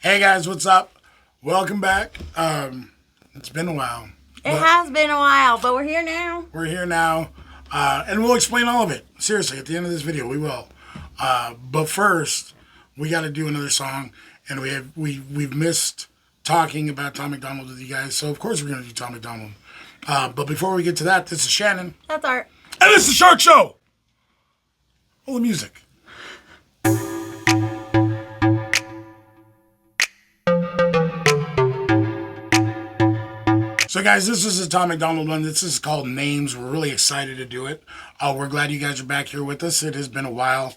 Hey guys, what's up? Welcome back. It's been a while. It has been a while, but we're here now. We're here now, and we'll explain all of it. Seriously, at the end of this video, we will. But first, we got to do another song, and we've missed talking about Tom Macdonald with you guys, so of course we're gonna do Tom Macdonald. But before we get to that, this is Shannon. That's Art. And this is Shartshow. Roll the music. So guys, this is a Tom Macdonald one. This is called Names. We're really excited to do it. We're glad you guys are back here with us. It has been a while.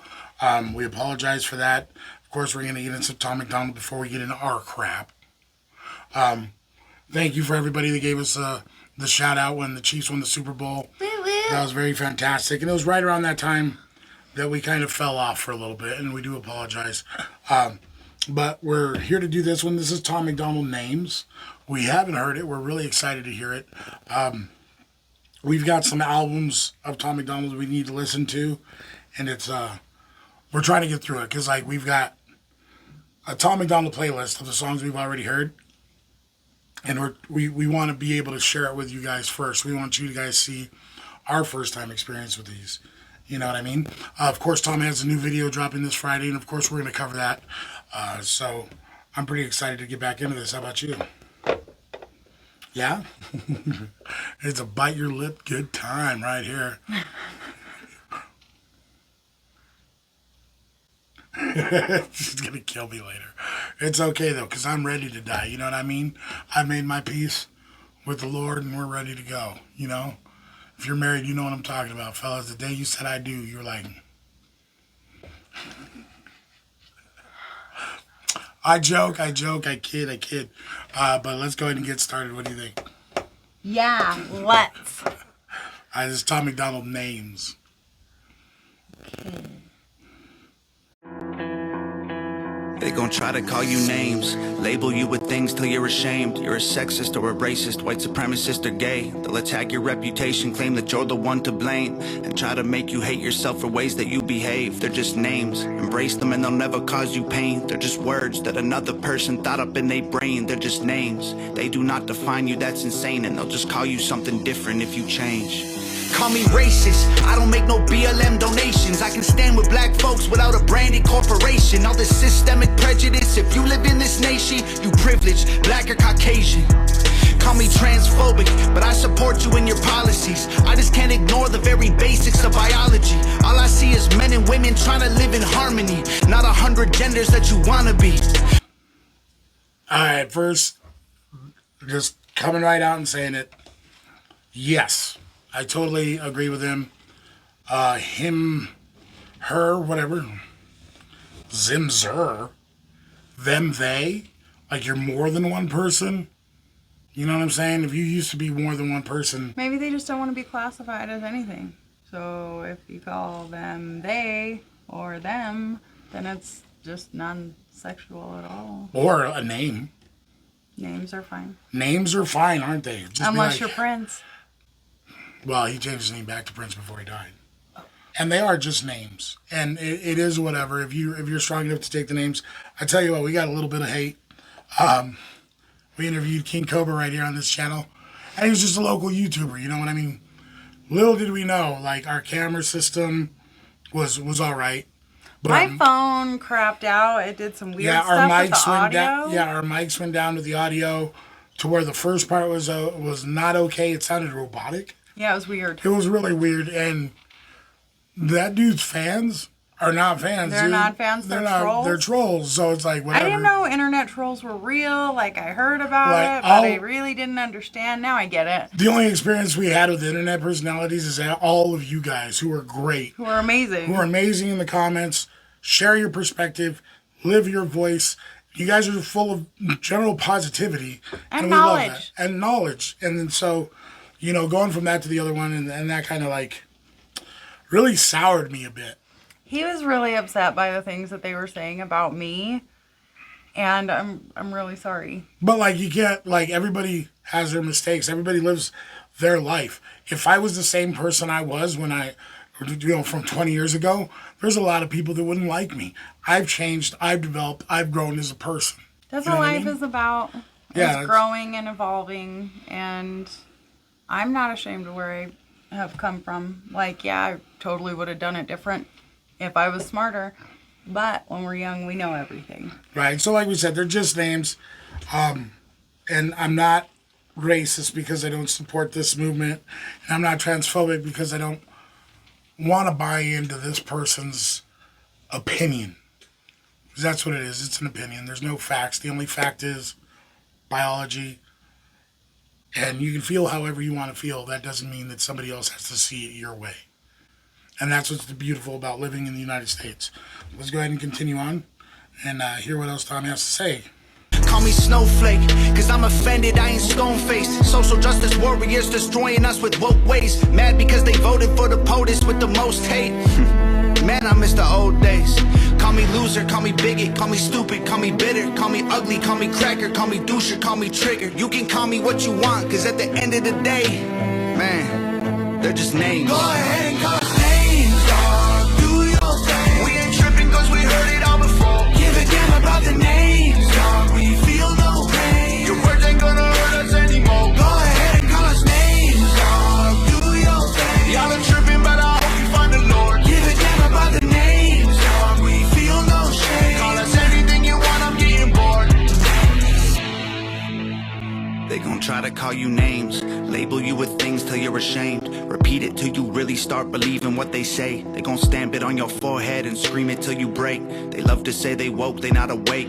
We apologize for that. Of course, we're going to get into Tom Macdonald before we get into our crap. Thank you for everybody that gave us the shout out when the Chiefs won the Super Bowl. That was very fantastic. And it was right around that time that we kind of fell off for a little bit, and we do apologize. But we're here to do this one. This is Tom Macdonald Names. We haven't heard it. We're really excited to hear it. We've got some albums of Tom Macdonald we need to listen to, and it's we're trying to get through it because we've got a Tom Macdonald playlist of the songs we've already heard, and we want to be able to share it with you guys first. We want you guys to see our first time experience with these. You know what I mean? Of course, Tom has a new video dropping this Friday, and of course we're going to cover that. So I'm pretty excited to get back into this. How about you? Yeah? It's a bite your lip good time right here. She's going to kill me later. It's okay, though, because I'm ready to die. You know what I mean? I made my peace with the Lord, and we're ready to go. You know? If you're married, you know what I'm talking about, fellas. The day you said I do, you're like... I joke, I kid. But let's go ahead and get started. What do you think? Yeah, let's. This is Tom Macdonald Names. They gon' try to call you names, label you with things till you're ashamed. You're a sexist or a racist, white supremacist or gay. They'll attack your reputation, claim that you're the one to blame, and try to make you hate yourself for ways that you behave. They're just names, embrace them and they'll never cause you pain. They're just words that another person thought up in their brain. They're just names, they do not define you, that's insane. And they'll just call you something different if you change. Call me racist, I don't make no BLM donations. I can stand with black folks without a branded corporation. All this systemic prejudice, if you live in this nation, you privileged, black or Caucasian. Call me transphobic, but I support you in your policies. I just can't ignore the very basics of biology. All I see is men and women trying to live in harmony, not 100 genders that you wanna be. Alright, first, just coming right out and saying it. Yes. I totally agree with him. Him, her, whatever. Zim, zer. Them, they. Like you're more than one person. You know what I'm saying? If you used to be more than one person. Maybe they just don't want to be classified as anything. So if you call them they or them, then it's just non-sexual at all. Or a name. Names are fine. Names are fine, aren't they? Just unless you're Prince. Well, he changed his name back to Prince before he died. And they are just names. And it is whatever. If you're strong enough to take the names. I tell you what, we got a little bit of hate. We interviewed King Cobra right here on this channel. And he was just a local YouTuber, you know what I mean? Little did we know, our camera system was all right. But my phone crapped out. It did some weird stuff with the audio. Our mics went down with the audio to where the first part was not okay. It sounded robotic. Yeah, it was weird. It was really weird, and that dude's fans are not fans. They're not fans. They're trolls. They're trolls. So it's like whatever. I didn't know internet trolls were real. I heard about it, but I really didn't understand. Now I get it. The only experience we had with internet personalities is that all of you guys who are great, who are amazing in the comments, share your perspective, live your voice. You guys are full of general positivity and knowledge. We love that. And knowledge, and then so. Going from that to the other one, and that kind of really soured me a bit. He was really upset by the things that they were saying about me, and I'm really sorry. But you can't, everybody has their mistakes. Everybody lives their life. If I was the same person I was when from 20 years ago, there's a lot of people that wouldn't like me. I've changed, I've developed, I've grown as a person. That's You know what what I life mean? is about. Yeah, It's that's- growing and evolving, and I'm not ashamed of where I have come from. Like, yeah, I totally would have done it different if I was smarter. But when we're young, we know everything. Right. So like we said, they're just names. And I'm not racist because I don't support this movement. And I'm not transphobic because I don't want to buy into this person's opinion. 'Cause that's what it is. It's an opinion. There's no facts. The only fact is biology. And you can feel however you want to feel. That doesn't mean that somebody else has to see it your way. And that's what's beautiful about living in the United States. Let's go ahead and continue on and hear what else Tom has to say. Call me Snowflake, cause I'm offended, I ain't stone-faced. Social justice warriors destroying us with woke ways. Mad because they voted for the POTUS with the most hate. Man, I miss the old days. Call me loser, call me bigot, call me stupid, call me bitter, call me ugly, call me cracker, call me doucher, call me trigger. You can call me what you want, cause at the end of the day, man, they're just names. Go ahead and call us names, dog. Do your thing. We ain't tripping cause we heard it all before. Give a damn about the names, dog. We feel no pain. Your words ain't gonna hurt us anymore. Go ahead and call us names, dog. Do your thing. Y'all are tripping, but I hope you find the Lord. Give a damn about the names, dog. We feel no shame. Call us anything you want, I'm getting bored. They gon' try to call you names, label you with things till you're ashamed. Repeat it till you really start believing what they say. They gon' stamp it on your forehead and scream it till you break. They love to say they woke, they not awake.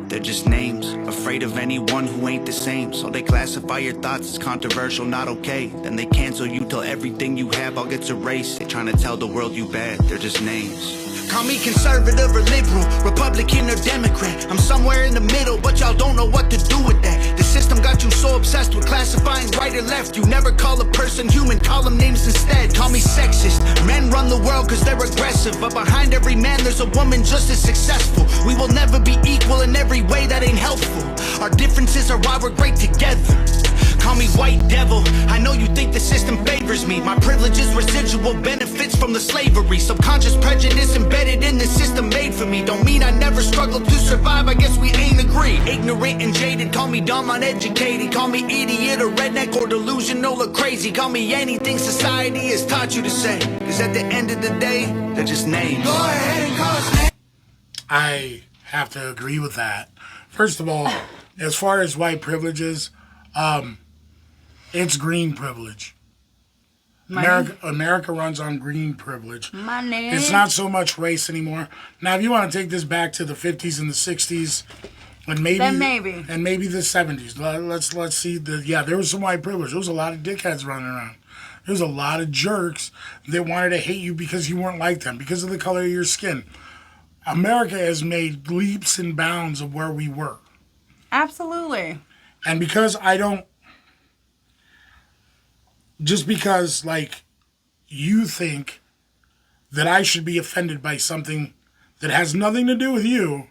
They're just names, afraid of anyone who ain't the same. So they classify your thoughts as controversial, not okay. Then they cancel you till everything you have all gets erased. They trying to tell the world you bad, they're just names. Call me conservative or liberal, Republican or Democrat. I'm somewhere in the middle, but y'all don't know what to do with that. The system got you so obsessed with classifying right or left. You never call a person human, call them names instead. Call me sexist. Men run the world cause they're aggressive, but behind every man there's a woman just as successful. We will never be equal in every way that ain't helpful. Our differences are why we're great together. Call me white devil, I know you think the system favors me. My privilege is residual benefits from the slavery. Subconscious prejudice embedded in the system made for me. Don't mean I never struggled to survive, I guess we ain't agree. Ignorant and jaded, call me dumb, uneducated. Call me idiot or redneck or delusional or crazy. Call me anything society has taught you to say. Cause at the end of the day, they're just names. Go ahead and call us names. I have to agree with that. First of all, as far as white privileges, it's green privilege. America runs on green privilege. Money. It's not so much race anymore. Now, if you want to take this back to the 50s and the 60s, and maybe the 70s, let's see. There was some white privilege. There was a lot of dickheads running around. There was a lot of jerks that wanted to hate you because you weren't like them, because of the color of your skin. America has made leaps and bounds of where we were. Absolutely. And because just because, like, you think that I should be offended by something that has nothing to do with you,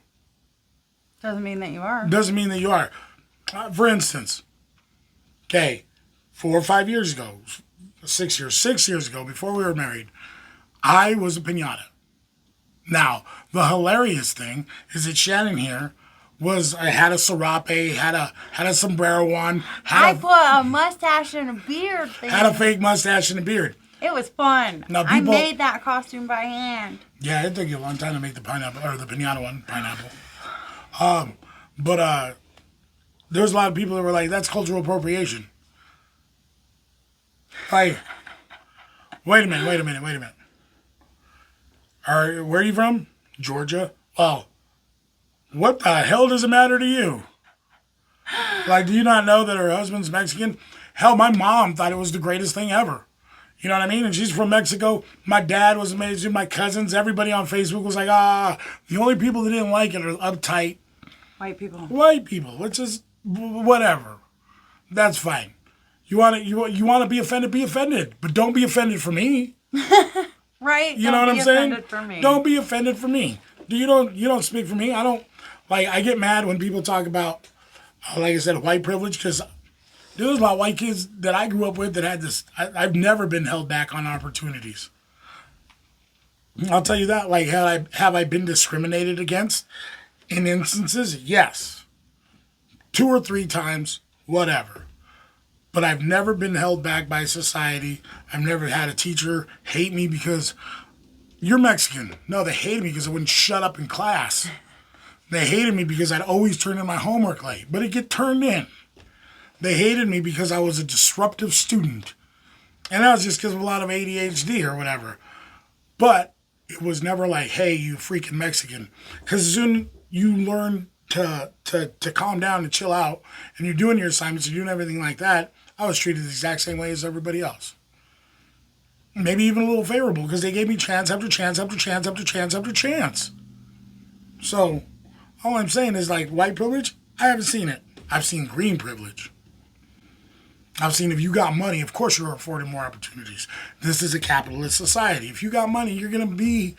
Doesn't mean that you are. doesn't mean that you are. For instance, 4 or 5 years ago, 6 years ago, before we were married, I was a piñata. Now, the hilarious thing is that Shannon here had a serape, had a sombrero on, I put a mustache and a beard thing. had a fake mustache and a beard. It was fun. Now, I people- made that costume by hand. Yeah, it took you a long time to make the pineapple, or the piñata one, pineapple. But there was a lot of people that were like, that's cultural appropriation. Like, wait a minute. Where are you from? Georgia? Well, what the hell does it matter to you? Like, do you not know that her husband's Mexican? Hell, my mom thought it was the greatest thing ever. You know what I mean? And she's from Mexico. My dad was amazing. My cousins, everybody on Facebook was like, the only people that didn't like it are uptight White people. white people. Which is whatever. That's fine. You want to be offended, but don't be offended for me. Right? You know what I'm saying? For me. Don't be offended for me. You don't speak for me. I don't like. I get mad when people talk about, like I said, white privilege, because there's a lot of white kids that I grew up with that had this. I've never been held back on opportunities. I'll tell you that. Like, have I been discriminated against in instances? Yes. 2 or 3 times, whatever. But I've never been held back by society. I've never had a teacher hate me because you're Mexican. No, they hated me because I wouldn't shut up in class. They hated me because I'd always turn in my homework late, but it'd get turned in. They hated me because I was a disruptive student. And that was just because of a lot of ADHD or whatever. But it was never like, hey, you freaking Mexican. Because as soon as you learn to calm down and chill out, and you're doing your assignments, you're doing everything like that, I was treated the exact same way as everybody else. Maybe even a little favorable, because they gave me chance after chance after chance after chance after chance. So, all I'm saying is, like, white privilege, I haven't seen it. I've seen green privilege. I've seen if you got money, of course you're afforded more opportunities. This is a capitalist society. If you got money, you're going to be,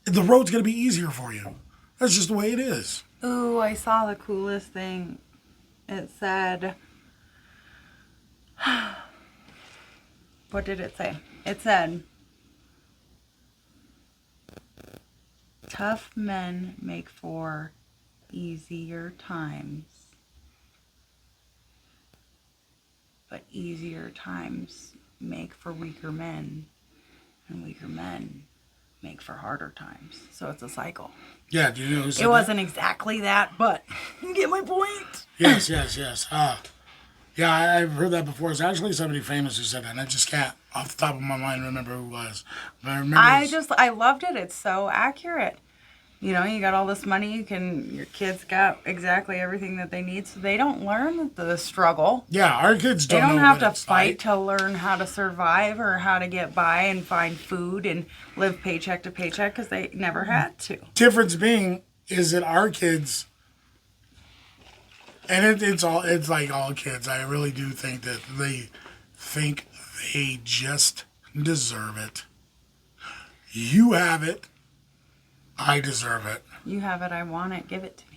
the road's going to be easier for you. That's just the way it is. Ooh, I saw the coolest thing. It said, what did it say? It said, tough men make for easier times, but easier times make for weaker men, and weaker men make for harder times. So it's a cycle. Yeah, do you know who said It wasn't exactly that, but you get my point. Yes. Yeah, I've heard that before. It's actually somebody famous who said that, and I just can't, off the top of my mind, remember who it was. But I remember I loved it. It's so accurate. You know, you got all this money, your kids got exactly everything that they need, so they don't learn the struggle. Yeah, our kids They don't don't know have what to it's fight like. to learn how to survive or how to get by and find food and live paycheck to paycheck because they never had to. Difference being is that our kids, and it's like all kids. I really do think that they think they just deserve it. You have it. I deserve it. You have it, I want it, give it to me.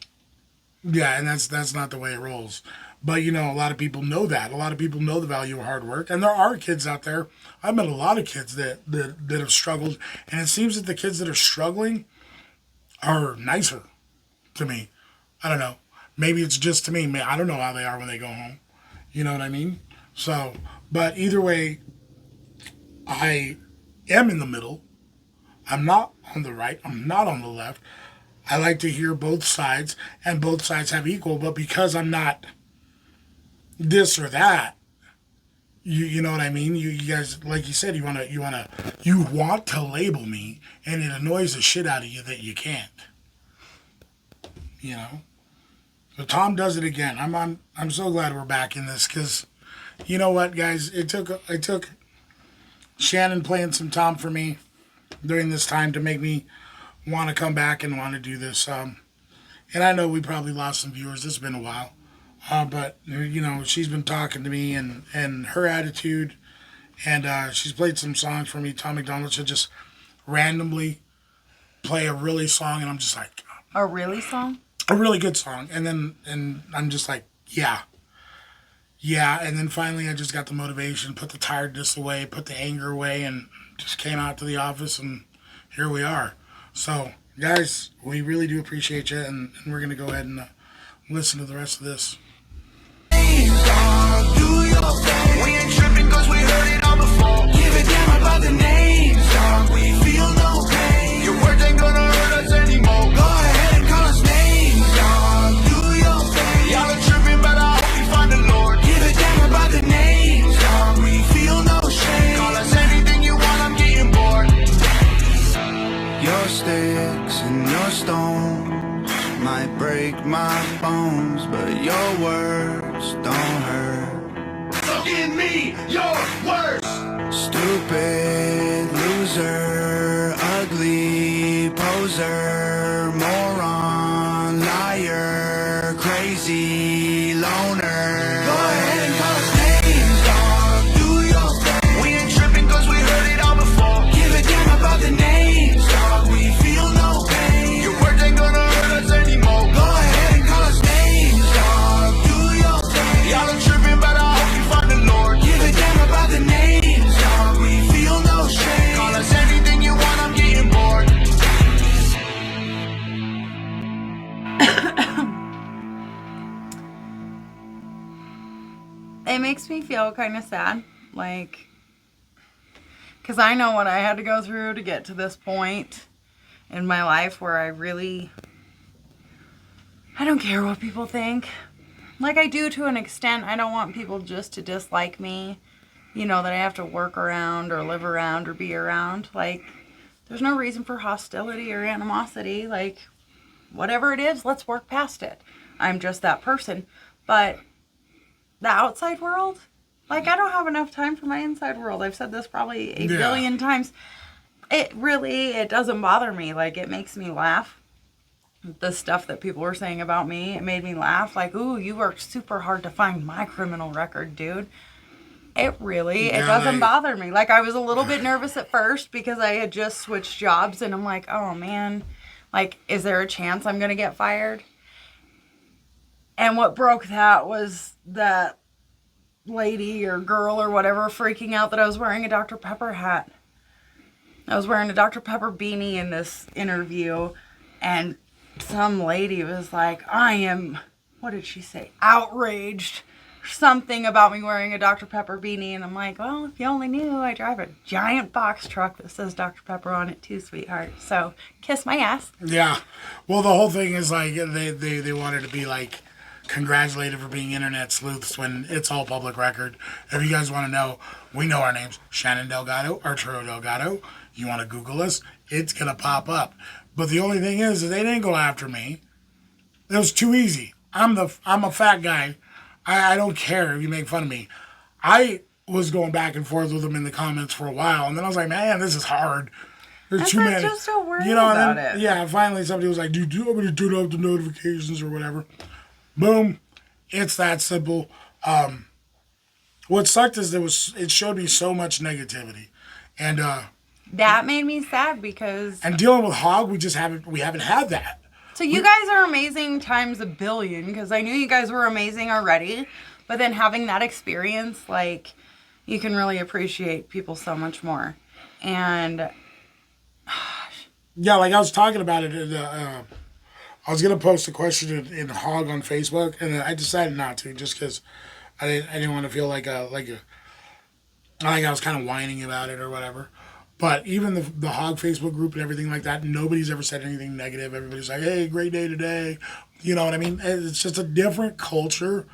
Yeah, and that's not the way it rolls. But, you know, a lot of people know that. A lot of people know the value of hard work. And there are kids out there. I've met a lot of kids that have struggled. And it seems that the kids that are struggling are nicer to me. I don't know. Maybe it's just to me. I don't know how they are when they go home. You know what I mean? So, but either way, I am in the middle. I'm not on the right. I'm not on the left. I like to hear both sides, and both sides have equal. But because I'm not this or that, you know what I mean? You guys, like you said, you want to label me, and it annoys the shit out of you that you can't. You know. So Tom does it again. I'm so glad we're back in this because, you know what, guys? It took Shannon playing some Tom for me during this time to make me want to come back and want to do this. And I know we probably lost some viewers. It's been a while. But, you know, she's been talking to me and her attitude. And she's played some songs for me. Tom Macdonald should just randomly play a really song. And I'm just like... A really song? A really good song. And I'm just like, yeah. Yeah. And then finally I just got the motivation, put the tiredness away, put the anger away, and just came out to the office. And here we are. So, guys, we really do appreciate you. And we're going to go ahead and listen to the rest of this. Do your thing. We ain't tripping cause we heard it all before. Give a damn about the names, dog. We feel no pain. Your words ain't gonna hurt us anymore. Go ahead and call us names, dog. Do your thing. Y'all are tripping, but I hope you find the Lord. Give a damn about the names, dog. We feel no shame. Call us anything you want, I'm getting bored. Your sticks and your stones might break my bones, but your words don't hurt. So give me your words. Stupid loser, ugly poser, moron, liar, crazy loner. Go ahead and call us names, dog. Do your thing. We ain't tripping cause we heard it all before. Give a damn about the names, dog. We feel no pain. Your words ain't gonna hurt us anymore. Go ahead and call us names, dog. Do your thing. Y'all are tripping, but I hope you find the Lord. Give a damn about the names, dog. We feel no shame. Call us anything you want, I'm getting bored. it makes me feel kind of sad. Like, because I know what I had to go through to get to this point in my life where I don't care what people think. Like, I do to an extent. I don't want people just to dislike me, you know, that I have to work around or live around or be around. Like, there's no reason for hostility or animosity. Like, whatever it is, let's work past it. I'm just that person. But the outside world, like, I don't have enough time for my inside world. I've said this probably a billion times. It doesn't bother me. Like, it makes me laugh. The stuff that people were saying about me, it made me laugh. Like, ooh, you worked super hard to find my criminal record, dude. It doesn't bother me. Like, I was a little bit nervous at first because I had just switched jobs, and I'm like, oh man, like, is there a chance I'm going to get fired? And what broke that was that lady or girl or whatever freaking out that I was wearing a Dr. Pepper hat. I was wearing a Dr. Pepper beanie in this interview, and some lady was like, I am, what did she say? Outraged. Something about me wearing a Dr. Pepper beanie. And I'm like, well, if you only knew, I drive a giant box truck that says Dr. Pepper on it too, sweetheart. So, kiss my ass. Yeah. Well, the whole thing is like, they wanted to be like, congratulated for being internet sleuths when it's all public record. If you guys want to know, we know our names. Shannon Delgado, Arturo Delgado. You want to Google us, it's going to pop up. But the only thing is they didn't go after me. It was too easy. I'm a fat guy. I don't care if you make fun of me. I was going back and forth with them in the comments for a while, and then I was like, man, this is hard. There's too many. Just so worried you know, about then, it. Yeah, finally somebody was like, dude, do you want me to turn off the notifications or whatever? Boom. It's that simple. What sucked is it showed me so much negativity. And that made me sad because... And dealing with Hog, we haven't had that. So you guys are amazing times a billion, because I knew you guys were amazing already, but then having that experience, like, you can really appreciate people so much more. And yeah, like I was talking about it. I was gonna post a question in Hog on Facebook, and I decided not to, just because I didn't want to feel like I was kind of whining about it or whatever. But even the Hog Facebook group and everything like that, nobody's ever said anything negative. Everybody's like, hey, great day today. You know what I mean? It's just a different culture,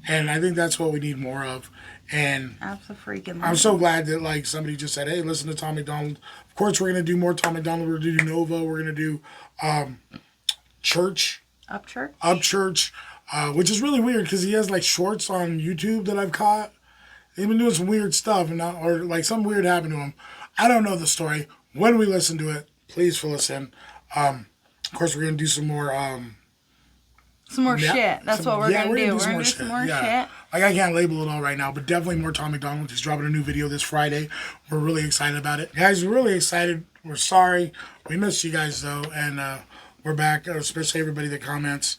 and I think that's what we need more of. And absolutely, I'm so glad that like somebody just said, hey, listen to Tom Macdonald. Of course, we're going to do more Tom Macdonald. We're going to do Nova. We're going to do Church. Upchurch, which is really weird because he has like shorts on YouTube that I've caught. They've been doing some weird stuff, or like something weird happened to him. I don't know the story. When we listen to it, please fill us in. Of course, we're going to do some more... shit. That's what we're going to do. We're going to do some more shit. Like, I can't label it all right now, but definitely more Tom Macdonald. He's dropping a new video this Friday. We're really excited about it. Guys, we're really excited. We're sorry. We missed you guys, though, and we're back, especially everybody that comments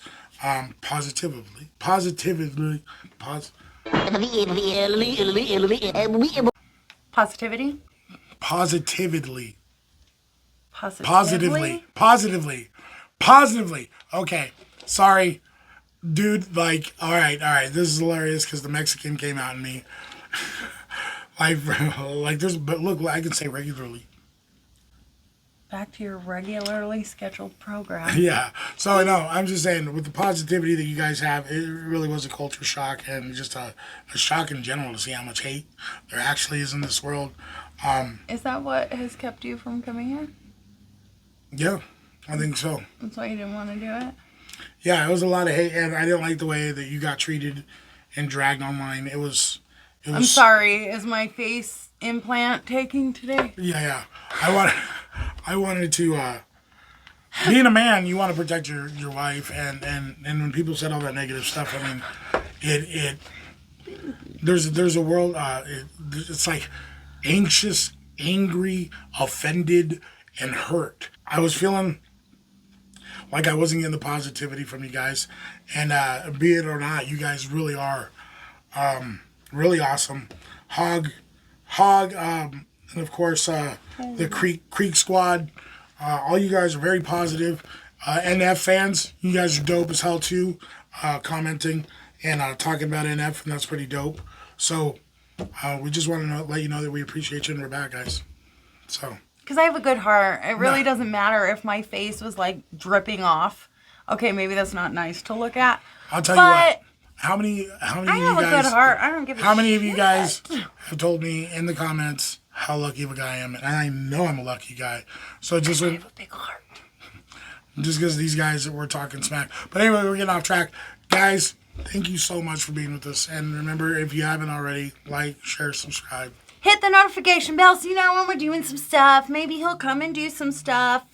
positively. Positivity? Positively. Okay. Sorry. Dude, like, all right. This is hilarious because the Mexican came out in me. But look, I can say regularly. Back to your regularly scheduled program. Yeah. So, I'm just saying, with the positivity that you guys have, it really was a culture shock and just a shock in general to see how much hate there actually is in this world. Is that what has kept you from coming here? Yeah, I think so. That's why you didn't want to do it? Yeah, it was a lot of hate, and I didn't like the way that you got treated and dragged online. It was I'm sorry. Is my face implant taking today? Yeah. I wanted to... being a man, you want to protect your wife, and when people said all that negative stuff, I mean, there's a world... it's like anxious, angry, offended, and hurt. I was feeling like I wasn't getting the positivity from you guys, and be it or not, you guys really are really awesome. Hog, and of course the Creek Squad. All you guys are very positive. NF fans, you guys are dope as hell too. Commenting and talking about NF, and that's pretty dope. So we just want to let you know that we appreciate you and we're back, guys. So. Because I have a good heart. It really No. doesn't matter if my face was like dripping off. Okay, maybe that's not nice to look at. I'll tell you what. How many I of have you a guys? good heart. I don't give a How many of shit. you guys have told me in the comments how lucky of a guy I am? And I know I'm a lucky guy. So just I have a big heart. just because these guys that we're talking smack. But anyway, we're getting off track, guys. Thank you so much for being with us. And remember, if you haven't already, like, share, subscribe. Hit the notification bell so you know when we're doing some stuff. Maybe he'll come and do some stuff.